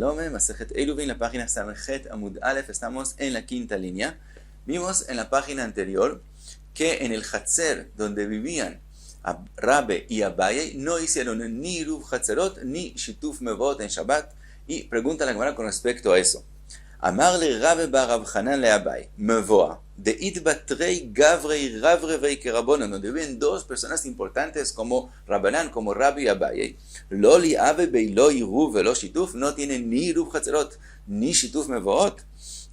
Yalome, Masejet Eruvin, la página Samejet Amud Aleph, estamos en la quinta línea. Vimos en la página anterior que en el Hatzer, donde vivían Rabbe y Abaye, no hicieron ni Iruv Hatzerot ni Shituf Mevot en Shabbat. Y pregunta la Gemara con respecto a eso. Amarle Rabbe bar Rav Hanan le Abaye, Mevoa, de Itbatrei Gavrei Ravrevei Kerabonon, donde viven dos personas importantes como Rabbanan, como Rabbi y Abaye. Lo li ave beilo Iruv velo Shituf, no tienen ni Iruv Hatzerot ni Shituf Mevot.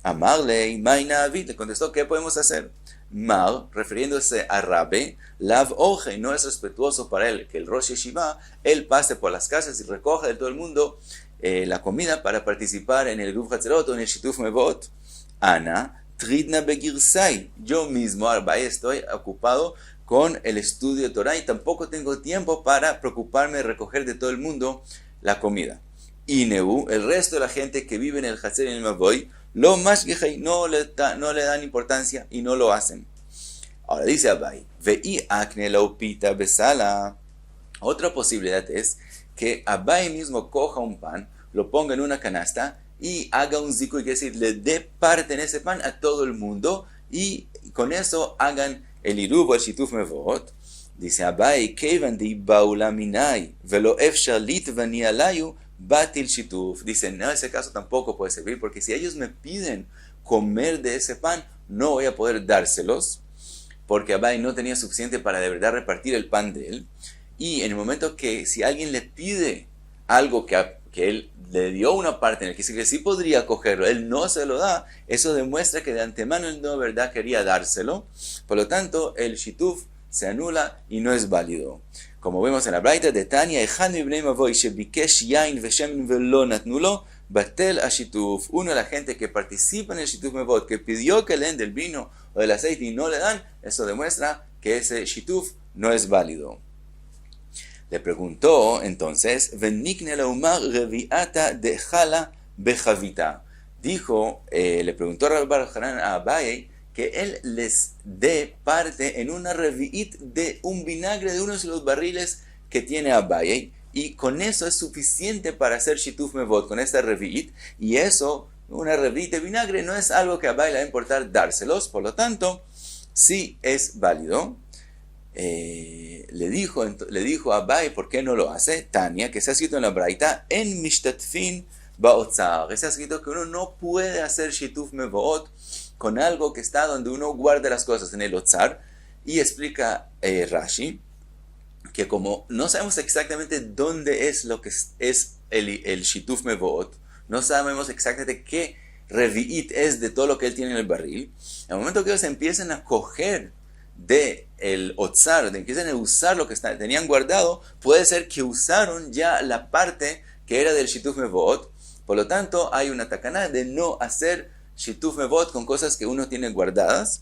Amarle Maina Avit, le contestó, ¿qué podemos hacer? Mar, refiriéndose a Rabbe, Lav Oje, no es respetuoso para él que el Rosh Yeshiva, él pase por las casas y recoja de todo el mundo la comida para participar en el Iruv Hatzerot o en el Shituf Mevot. Ana, Tridna Begirsai, yo mismo, Arbae, estoy ocupado con el estudio de Torah y tampoco tengo tiempo para preocuparme de recoger de todo el mundo la comida. Ineu, el resto de la gente que vive en el Hatzer y en el Mavoy, lo más que no le dan importancia y no lo hacen. Ahora dice Abai, Vei akne la upita besala. Otra posibilidad es que Abai mismo coja un pan, lo ponga en una canasta y haga un zikui, quiere decir, le dé parte en ese pan a todo el mundo y con eso hagan el Iruv o el Shituf Mevot. Dice Abai, Kevan di baulaminai velo efshar litvani alayu batil shituf. Dice, no, ese caso tampoco puede servir porque si ellos me piden comer de ese pan, no voy a poder dárselos porque Abai no tenía suficiente para de verdad repartir el pan de él. Y en el momento que si alguien le pide algo que él le dio una parte en el que sí podría cogerlo, él no se lo da, eso demuestra que de antemano él no de verdad quería dárselo. Por lo tanto, el shituf se anula y no es válido. Como vemos en la Braita de Tania, uno de la gente que participa en el Shituf Mevot, que pidió que le den del vino o del aceite y no le dan, eso demuestra que ese Shituf no es válido. Le preguntó entonces, dijo, le preguntó Rabbi Hanan a Abaye que él les dé parte en una revi'it de un vinagre de uno de los barriles que tiene Abaye, y con eso es suficiente para hacer Shituf Mevot, con esta revi'it, y eso, una revi'it de vinagre, no es algo que a Abaye le va a importar dárselos, por lo tanto, sí es válido. Le dijo a Abaye, ¿por qué no lo hace? Tania, que se ha escrito en la Braita, en Mishtatfin Ba'otzar, se ha escrito que uno no puede hacer Shituf Mevot con algo que está donde uno guarda las cosas, en el Otzar, y explica Rashi, que como no sabemos exactamente dónde es lo que es el Shituf Mevot, no sabemos exactamente qué revi'it es de todo lo que él tiene en el barril, en el momento que ellos empiezan a coger del Otzar, de empiezan a usar lo que tenían guardado, puede ser que usaron ya la parte que era del Shituf Mevot, por lo tanto hay una takaná de no hacer Shituf Mevot con cosas que uno tiene guardadas,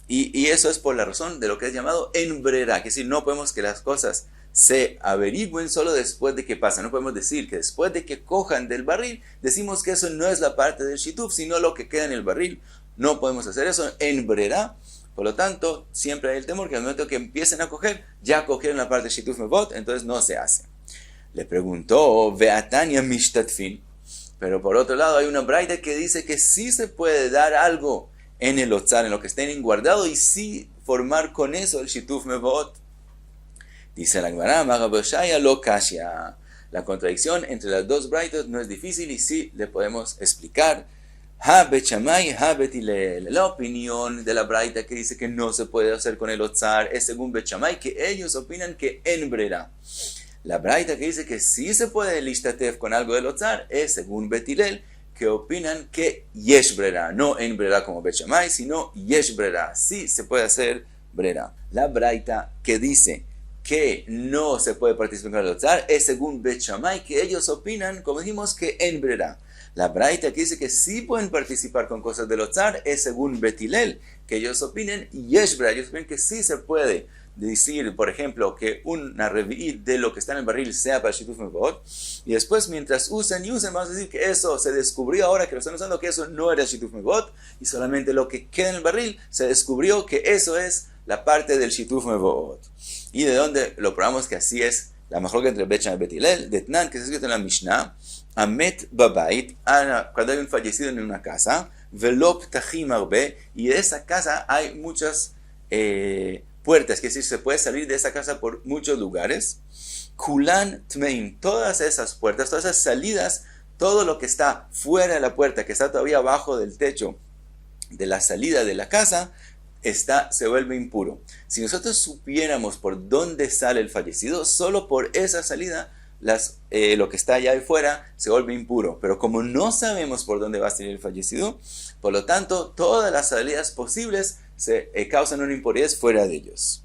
y eso es por la razón de lo que es llamado en brera, que es decir, no podemos que las cosas se averigüen solo después de que pasan, no podemos decir que después de que cojan del barril, decimos que eso no es la parte del Shituf, sino lo que queda en el barril, no podemos hacer eso en brera, por lo tanto, siempre hay el temor que al momento que empiecen a coger, ya cogieron la parte de Shituf Mevot, entonces no se hace. Le preguntó, Veatania Mishtatfin, pero por otro lado hay una braita que dice que sí se puede dar algo en el Otzar, en lo que estén guardado, y sí formar con eso el Shituf Mevot. Dice la Gemara, Magaboshaya lo kashya. La contradicción entre las dos braitas no es difícil y sí le podemos explicar. Ha Bet Shammai, ha Bet Hillel. La opinión de la braita que dice que no se puede hacer con el Otzar es según Bet Shammai, que ellos opinan que en brera. La braita que dice que sí se puede lishtatef con algo del Otzar es según Bet Hillel, que opinan que yesh brera, no en brera como Bet Shammai, sino yesh brera, sí se puede hacer brera. La braita que dice que no se puede participar con el Otzar es según Bet Shammai, que ellos opinan, como dijimos, que en brera. La braita que dice que sí pueden participar con cosas del Otzar es según Bet Hillel, que ellos opinen yesh brera, ellos opinan que sí se puede decir, por ejemplo, que una revi'it de lo que está en el barril sea para Shituf Mevot, y después mientras usan, vamos a decir que eso se descubrió ahora que lo están usando, que eso no era Shituf Mevot, y solamente lo que queda en el barril se descubrió que eso es la parte del Shituf Mevot. ¿Y de dónde lo probamos que así es la mejor que entre Bet Shammai y Bet Hillel? De Tnan, que se escrito en la Mishnah, Amet babait, cuando hay un fallecido en una casa, velo ptachim arbe, y de esa casa hay muchas puertas, que es decir, se puede salir de esa casa por muchos lugares. Kulan tmeim, todas esas puertas, todas esas salidas, todo lo que está fuera de la puerta, que está todavía abajo del techo de la salida de la casa, se vuelve impuro. Si nosotros supiéramos por dónde sale el fallecido, solo por esa salida, lo que está allá afuera se vuelve impuro. Pero como no sabemos por dónde va a salir el fallecido, por lo tanto, todas las salidas posibles causan una impureza fuera de ellos.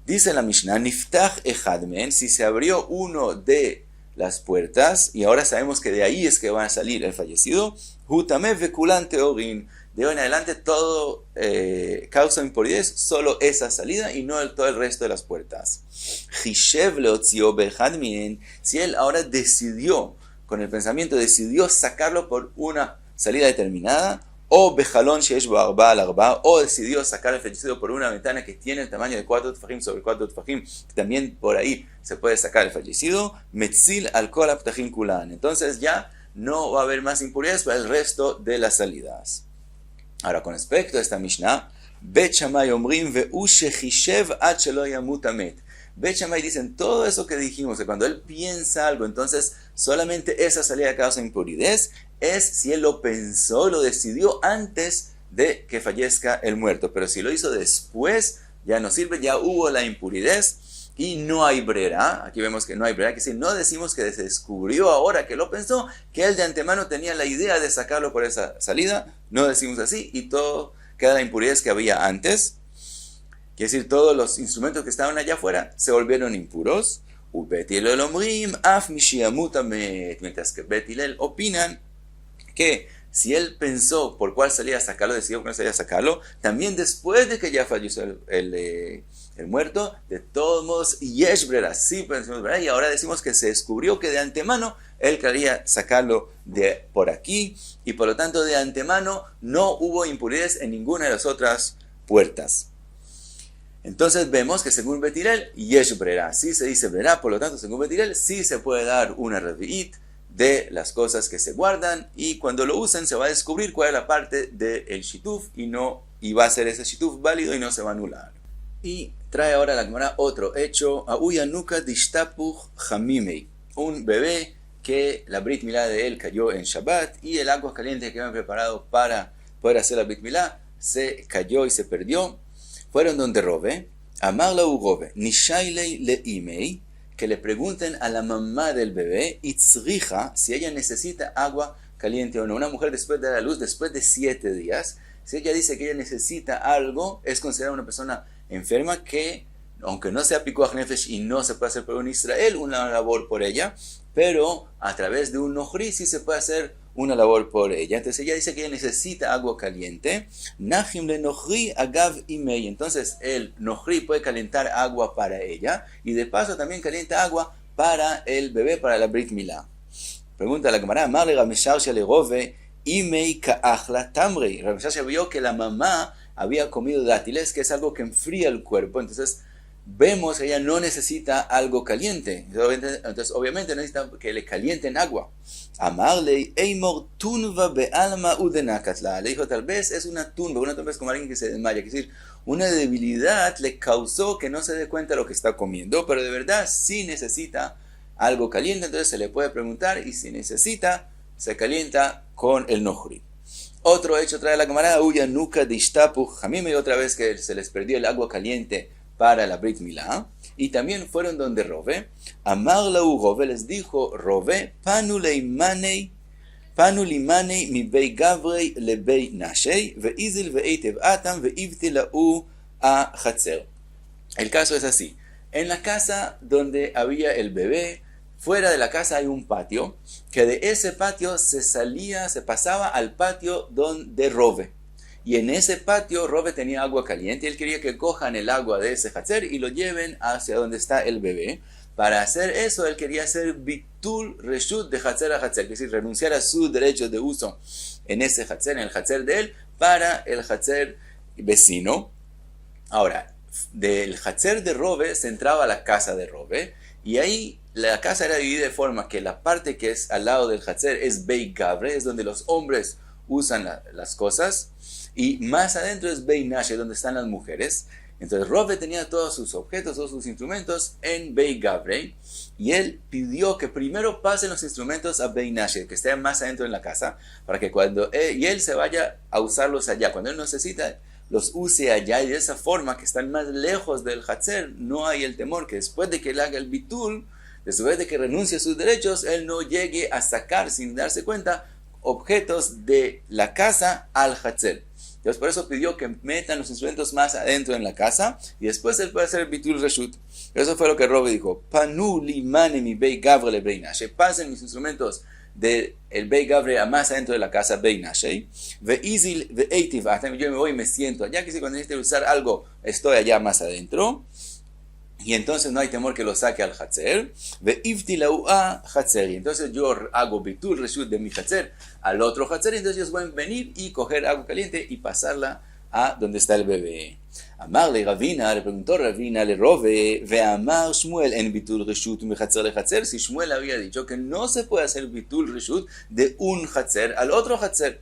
Dice la Mishnah, Niftach echad men, si se abrió uno de las puertas, y ahora sabemos que de ahí es que va a salir el fallecido, Hutameh vekulan teorin, de hoy en adelante todo causa impureza, solo esa salida y no todo el resto de las puertas. Hishev leotzio bechad men, si él ahora decidió, con el pensamiento, decidió sacarlo por una salida determinada, o bejalón sheesh bo arba al arba, o decidió sacar el fallecido por una ventana que tiene el tamaño de 4 tfajim sobre 4 tfajim, también por ahí se puede sacar el fallecido, metzil al kol aptachim kulan, entonces ya no va a haber más impurezas para el resto de las salidas. Ahora, con respecto a esta Mishnah, Bet Shammai omrim ve'u shechishev ad shelo yamut hamet. Bet Shammai dicen todo eso que dijimos, que cuando él piensa algo, entonces solamente esa salida causa impurez, es si él lo pensó, lo decidió antes de que fallezca el muerto. Pero si lo hizo después, ya no sirve, ya hubo la impurez y no hay brera. Aquí vemos que no hay brera, que si no decimos que se descubrió ahora que lo pensó, que él de antemano tenía la idea de sacarlo por esa salida, no decimos así y todo queda la impurez que había antes. Quiere decir, todos los instrumentos que estaban allá afuera se volvieron impuros. Mientras que Bet Hillel opinan que si él pensó por cuál salida sacarlo, decidió por cuál salida sacarlo, también después de que ya falleció el muerto, de todos modos, yesh brera, sí pensamos brera, y ahora decimos que se descubrió que de antemano él quería sacarlo de por aquí, y por lo tanto de antemano no hubo impurez en ninguna de las otras puertas. Entonces vemos que según Bet Hillel, yesh brera, sí se dice brera, por lo tanto según Bet Hillel, sí se puede dar una revi'it de las cosas que se guardan, y cuando lo usen se va a descubrir cuál es la parte del shituf y va a ser ese shituf válido y no se va a anular. Y trae ahora la Gemara otro hecho, Auyanuka dishtapuch hamimei, un bebé que la Brit Milá de él cayó en Shabbat y el agua caliente que habían preparado para poder hacer la Brit Milá se cayó y se perdió. Fueron donde Rove, Amarla u Rove, Nishailei leimei, que le pregunten a la mamá del bebé, Itzriha, si ella necesita agua caliente o no. Una mujer después de dar a luz, después de 7 días, si ella dice que ella necesita algo, es considerada una persona enferma que, aunque no sea pikuach nefesh y no se puede hacer por un Israel una labor por ella, pero a través de un nohri sí se puede hacer una labor por ella. Entonces ella dice que ella necesita agua caliente. Nachim le nohri agav imei. Entonces el nohri puede calentar agua para ella y de paso también calienta agua para el bebé, para la Brit Milá. Pregunta la Gemara, Marle Ramesharsha le Rove imei ka'achla tamrei. Ramesharsha vio que la mamá había comido dátiles, que es algo que enfría el cuerpo, entonces vemos que ella no necesita algo caliente, entonces obviamente necesita que le calienten agua. Amarle eimor tunva be'alma udenakatla, le dijo tal vez es una tumba es como alguien que se desmaya, es decir, una debilidad le causó que no se dé cuenta de lo que está comiendo, pero de verdad sí necesita algo caliente, entonces se le puede preguntar y si necesita, se calienta con el nohri. Otro hecho trae la camarada, Uya Nuka Dishtapuch, a mí me dio otra vez que se les perdió el agua caliente para la Brit Milá, y también fueron donde Rove, Amarla u Rove, les dijo Rove, Panu limanei mi bei gavrei le bei nashei, veizil veitev atam veivtilau a chatzer. El caso es así, en la casa donde había el bebé, fuera de la casa hay un patio, que de ese patio se pasaba al patio de Rove. Y en ese patio Rove tenía agua caliente y él quería que cojan el agua de ese hatzer y lo lleven hacia donde está el bebé. Para hacer eso, él quería hacer bitul reshut de hatzer a hatzer, es decir, renunciar a su derecho de uso en ese hatzer, en el hatzer de él, para el hatzer vecino. Ahora, del hatzer de Rove se entraba a la casa de Rove, y ahí la casa era dividida de forma que la parte que es al lado del Hatzer es Beit Gavre, es donde los hombres usan las cosas, y más adentro es Beit Nashe, donde están las mujeres. Entonces Rove tenía todos sus objetos, todos sus instrumentos en Beit Gavre, y él pidió que primero pasen los instrumentos a Beit Nashe, que estén más adentro en la casa, para que cuando él se vaya a usarlos allá, cuando él necesita, los use allá, y de esa forma que están más lejos del Hatzer, no hay el temor que después de que él haga el bitul, después de que renuncie a sus derechos, él no llegue a sacar sin darse cuenta objetos de la casa al Hatzer. Entonces por eso pidió que metan los instrumentos más adentro en la casa y después él puede hacer el bitul reshut. Eso fue lo que Rove dijo. Panu limane mi Beit Gavre le Beit Nashe. Pasen mis instrumentos del Beit Gavre a más adentro de la casa Beit Nashe. Ve'izil ve'eitiv atam. Yo me voy y me siento allá, que si cuando necesite usar algo estoy allá más adentro. Y entonces no hay temor que lo saque al Hatzer. Ve'ivti laua Hatzer. Y entonces yo hago bitul reshut de mi Hatzer al otro Hatzer. Y entonces ellos pueden venir y coger agua caliente y pasarla a donde está el bebé. Amarle Ravina, le preguntó Ravina, le Rove, ve'amar Shmuel en bitul reshut mi Hatzer le Hatzer. Si Shmuel había dicho que no se puede hacer bitul reshut de un Hatzer al otro Hatzer.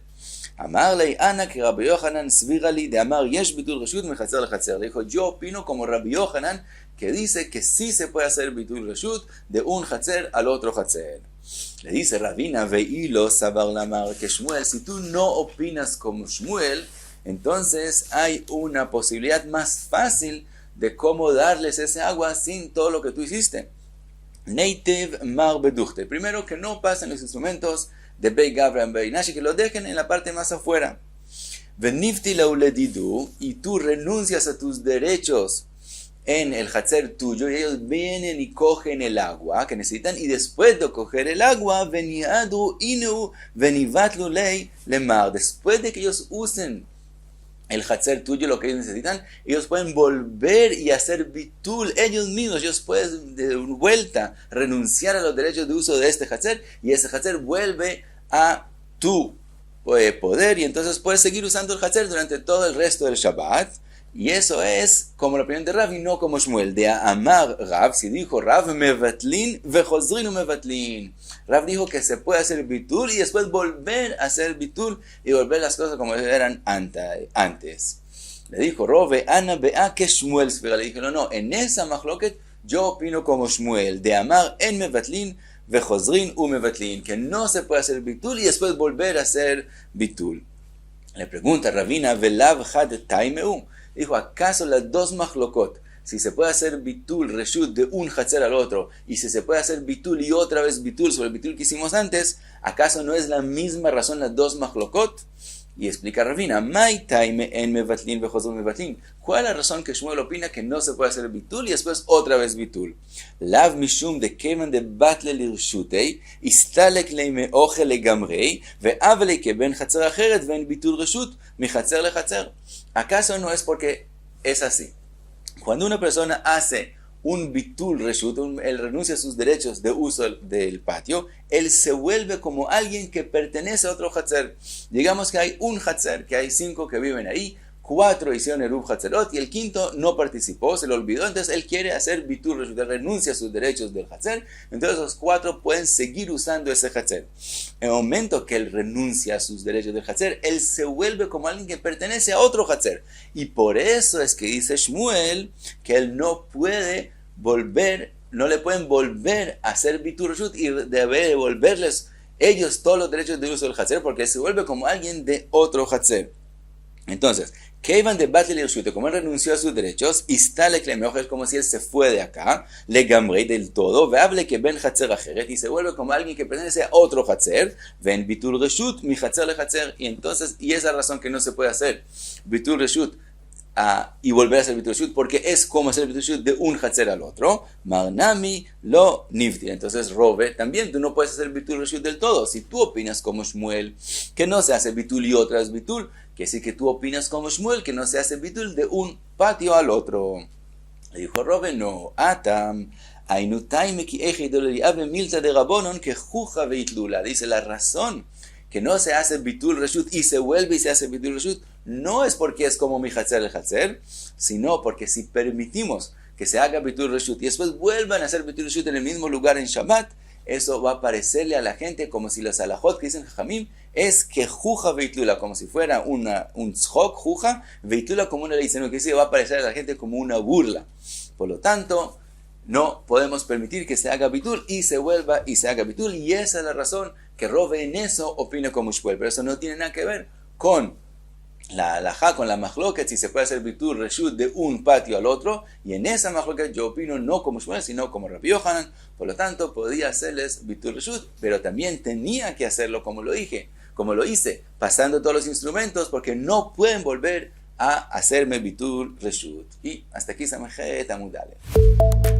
Amarle Ana que Rabbi Yohanan svigali de amar yesh bitul reshut mi Hatzer le Hatzer. Le dijo, yo opino como Rabbi Yohanan, que dice que sí se puede hacer bitul reshut de un Hatzer al otro Hatzer. Le dice Ravina, ve'ilo sabar lamar que Shmuel, si tú no opinas como Shmuel, entonces hay una posibilidad más fácil de cómo darles ese agua sin todo lo que tú hiciste. Neitiv mar beduchte. Primero, que no pasen los instrumentos de Beit Gavre en Beit Nashe, que lo dejen en la parte más afuera. Venifti lauledidu, y tú renuncias a tus derechos en el Hatzer tuyo, y ellos vienen y cogen el agua que necesitan, y después de coger el agua, veniadu inu venivatlu lei lemar. Después de que ellos usen el Hatzer tuyo, lo que ellos necesitan, ellos pueden volver y hacer bitul ellos mismos. Ellos pueden de vuelta renunciar a los derechos de uso de este Hatzer, y ese Hatzer vuelve a tu poder, y entonces puedes seguir usando el Hatzer durante todo el resto del Shabbat. Y eso es como la opinión de Rav y no como Shmuel. De Amar Rav, si dijo Rav, mevatlin vechozrin mevatlin. Rav dijo que se puede hacer bitul y después volver a hacer bitul y volver las cosas como eran antes. Le dijo Rove, Ana bea que Shmuel. Le dije, no, en esa machloket yo opino como Shmuel. De Amar en mevatlin vechozrin mevatlin. Que no se puede hacer bitul y después volver a hacer bitul. Le pregunta Ravina, velav had taimeu. Dijo, ¿acaso las dos machlokot, si se puede hacer bitul reshut de un Hatzer al otro, y si se puede hacer bitul y otra vez bitul sobre el bitul que hicimos antes, ¿acaso no es la misma razón las dos machlokot? Y explica Ravina, mai taime en mevatlin vechozrin mevatlin. ¿Cuál es la razón que Shmuel opina que no se puede hacer bitul y después otra vez bitul? Lav mishum de keman de batle lirshutei, istalek leime oche legamrei, ve'avle que ben Hatzer acheret ven bitul reshut mi Hatzer le Hatzer. ¿Acaso no es porque es así? Cuando una persona hace un bitul reshut, él renuncia a sus derechos de uso del patio, él se vuelve como alguien que pertenece a otro Hatzer. Digamos que hay un Hatzer, que hay 5 que viven ahí, 4 hicieron Eruv Hatzerot y el 5º no participó, se lo olvidó, entonces él quiere hacer bitul reshut, renuncia a sus derechos del Hatzer, entonces los 4 pueden seguir usando ese Hatzer. En el momento que él renuncia a sus derechos del Hatzer, él se vuelve como alguien que pertenece a otro Hatzer. Y por eso es que dice Shmuel que él no puede volver, no le pueden volver a hacer bitul reshut y debe devolverles ellos todos los derechos de uso del Hatzer, porque él se vuelve como alguien de otro Hatzer. Entonces, Keivan de Batle Lirshute, como él renunció a sus derechos, Istalek Lemeoch, es como si él se fue de acá, le gamrei del todo, veable que ben Hatzer Acheret, y se vuelve como alguien que pertenece a otro Hatzer, ven bitul reshut, mi Hatzer le Hatzer, y entonces, y esa es la razón que no se puede hacer bitul reshut y volver a hacer bitul reshut, porque es como hacer bitul reshut de un Hatzer al otro, Marnami lo nifti. Entonces, Rove, también tú no puedes hacer bitul reshut del todo. Si tú opinas como Shmuel, que no se hace bitul y otras bitul, que sí que tú opinas como Shmuel, que no se hace bitul de un patio al otro. Le dijo Rove, no, atam, dice la razón que no se hace bitul reshut y se vuelve y se hace bitul reshut, no es porque es como mi Hatzer el Hatzer, sino porque si permitimos que se haga bitul reshut y después vuelvan a hacer bitul reshut en el mismo lugar en Shabbat, eso va a parecerle a la gente como si los alajot que dicen Jamim es que juja veitula, como si fuera un tzhok, juja, veitula como una ley, sino que sí va a parecer a la gente como una burla. Por lo tanto, no podemos permitir que se haga bitul y se vuelva y se haga bitul, y esa es la razón que Rove en eso opina como Shmuel, pero eso no tiene nada que ver con la halajá, con la mahloket, si se puede hacer bitul reshut de un patio al otro, y en esa mahloket yo opino no como Shmuel, sino como Rabbi Yohanan. Por lo tanto, podía hacerles bitul reshut, pero también tenía que hacerlo como lo hice, pasando todos los instrumentos, porque no pueden volver a hacerme bitul reshut. Y hasta aquí Samachet Amud Aleph.